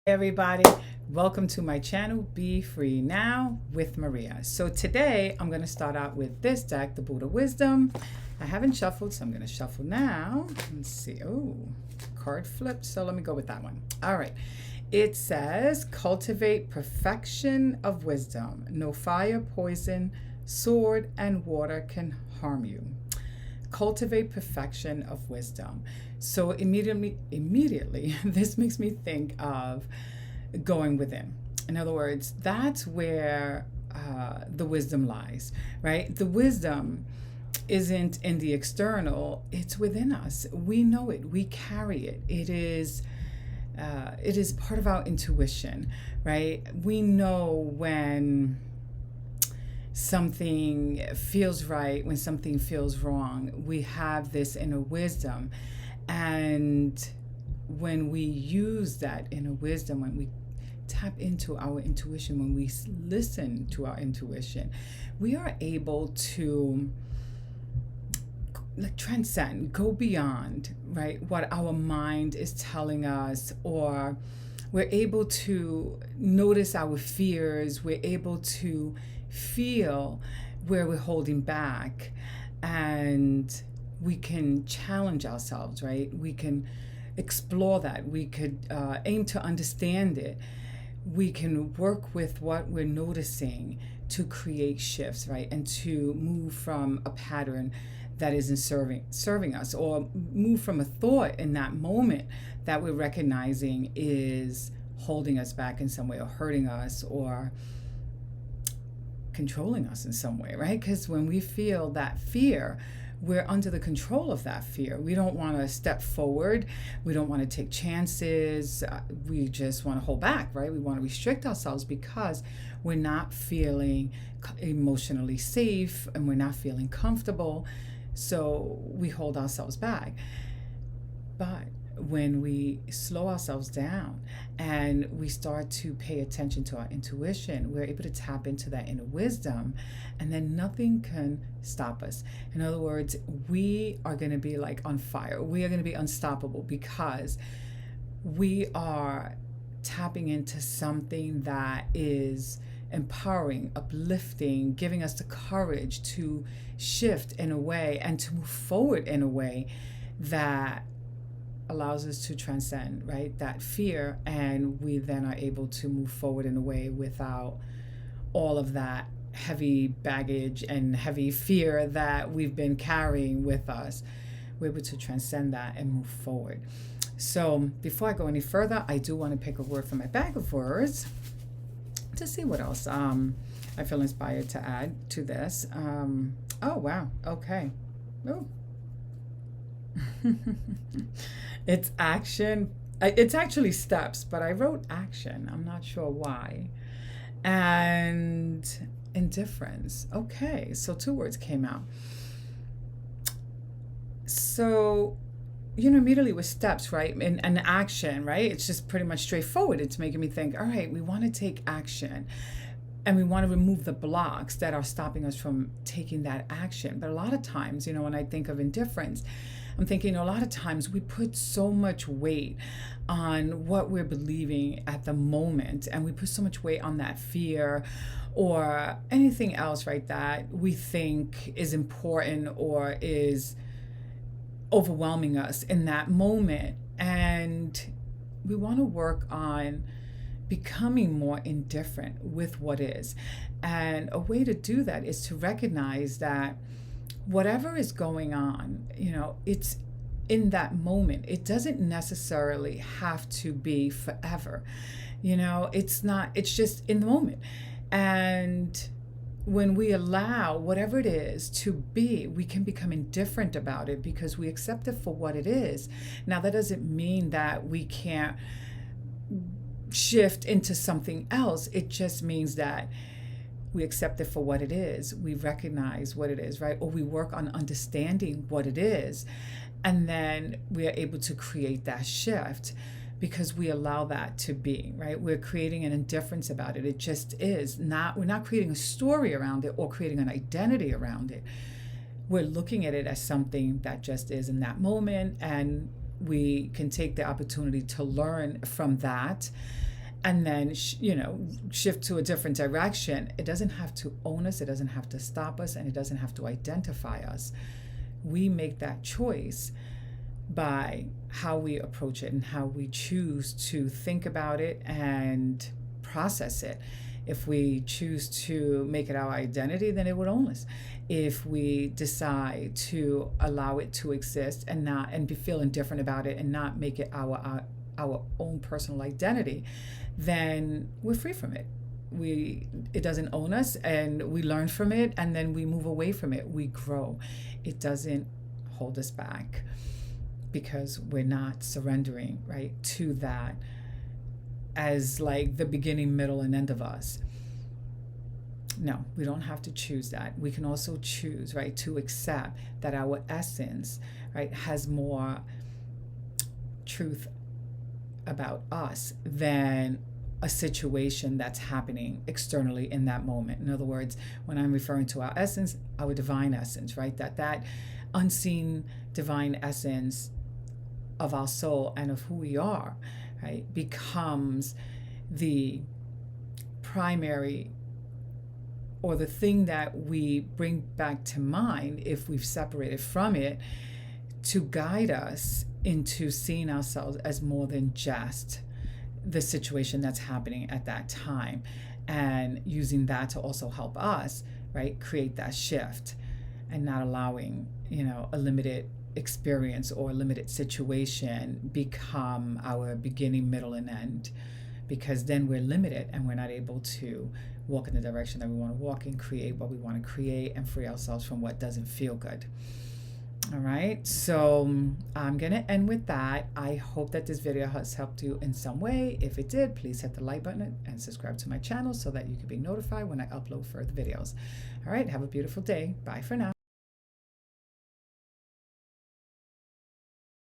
Everybody, welcome to my channel, B Free Now with Maria. So today I'm going to start out with this deck, the Buddha Wisdom. I haven't shuffled, so I'm going to shuffle now. Let's see. Oh, card flipped. So let me go with that one. All right. It says, cultivate perfection of wisdom. No fire, poison, sword, and water can harm you. Cultivate perfection of wisdom. So immediately, this makes me think of going within. In other words, that's where the wisdom lies, right? The wisdom isn't in the external, it's within us. We know it, we carry it. It is part of our intuition, right? We know when something feels right, when something feels wrong. We have this inner wisdom. And when we use that inner wisdom, when we tap into our intuition, when we listen to our intuition, we are able to transcend, go beyond, right, what our mind is telling us, or we're able to notice our fears, we're able to feel where we're holding back, and we can challenge ourselves, right? We can explore that. We could aim to understand it. We can work with what we're noticing to create shifts, right? And to move from a pattern that isn't serving us, or move from a thought in that moment that we're recognizing is holding us back in some way, or hurting us, or controlling us in some way, right? Because when we feel that fear, we're under the control of that fear. We don't want to step forward. We don't want to take chances. We just want to hold back, right? We want to restrict ourselves because we're not feeling emotionally safe and we're not feeling comfortable. So we hold ourselves back. But when we slow ourselves down and we start to pay attention to our intuition, we're able to tap into that inner wisdom, and then nothing can stop us. In other words, we are going to be like on fire. We are going to be unstoppable because we are tapping into something that is empowering, uplifting, giving us the courage to shift in a way and to move forward in a way that allows us to transcend, right, that fear, and we then are able to move forward in a way without all of that heavy baggage and heavy fear that we've been carrying with us. We're able to transcend that and move forward. So before I go any further, I do want to pick a word from my bag of words to see what else I feel inspired to add to this. Oh, wow. Okay. Oh. It's action. It's actually steps, but I wrote action. I'm not sure why. And indifference. Okay, so two words came out. So, immediately with steps, right? And action, right? It's just pretty much straightforward. It's making me think, all right, we want to take action. And we want to remove the blocks that are stopping us from taking that action. But a lot of times, when I think of indifference, I'm thinking a lot of times we put so much weight on what we're believing at the moment, and we put so much weight on that fear or anything else, right, that we think is important or is overwhelming us in that moment. And we want to work on becoming more indifferent with what is. And a way to do that is to recognize that whatever is going on, it's in that moment. It doesn't necessarily have to be forever. It's not, it's just in the moment. And when we allow whatever it is to be, we can become indifferent about it because we accept it for what it is. Now, that doesn't mean that we can't shift into something else. It just means that we accept it for what it is. We recognize what it is, right? Or we work on understanding what it is. And then we are able to create that shift because we allow that to be, right? We're creating an indifference about it. It just is. We're not creating a story around it or creating an identity around it. We're looking at it as something that just is in that moment, and we can take the opportunity to learn from that and then shift to a different direction. It doesn't have to own us, it doesn't have to stop us, and it doesn't have to identify us. We make that choice by how we approach it and how we choose to think about it and process it. If we choose to make it our identity, then it would own us. If we decide to allow it to exist and be feeling different about it and not make it our own personal identity, then we're free from it. It doesn't own us, and we learn from it, and then we move away from it. We grow. It doesn't hold us back because we're not surrendering, right, to that as like the beginning, middle, and end of us. No, we don't have to choose that. We can also choose, right, to accept that our essence, right, has more truth about us than a situation that's happening externally in that moment. In other words, when I'm referring to our essence, our divine essence, right, that unseen divine essence of our soul and of who we are, right, becomes the primary, or the thing that we bring back to mind if we've separated from it, to guide us into seeing ourselves as more than just the situation that's happening at that time, and using that to also help us, right, create that shift, and not allowing, a limited experience or a limited situation become our beginning, middle, and end, because then we're limited and we're not able to walk in the direction that we want to walk and create what we want to create and free ourselves from what doesn't feel good. All right, so I'm going to end with that. I hope that this video has helped you in some way. If it did, please hit the like button and subscribe to my channel so that you can be notified when I upload further videos. All right, have a beautiful day. Bye for now.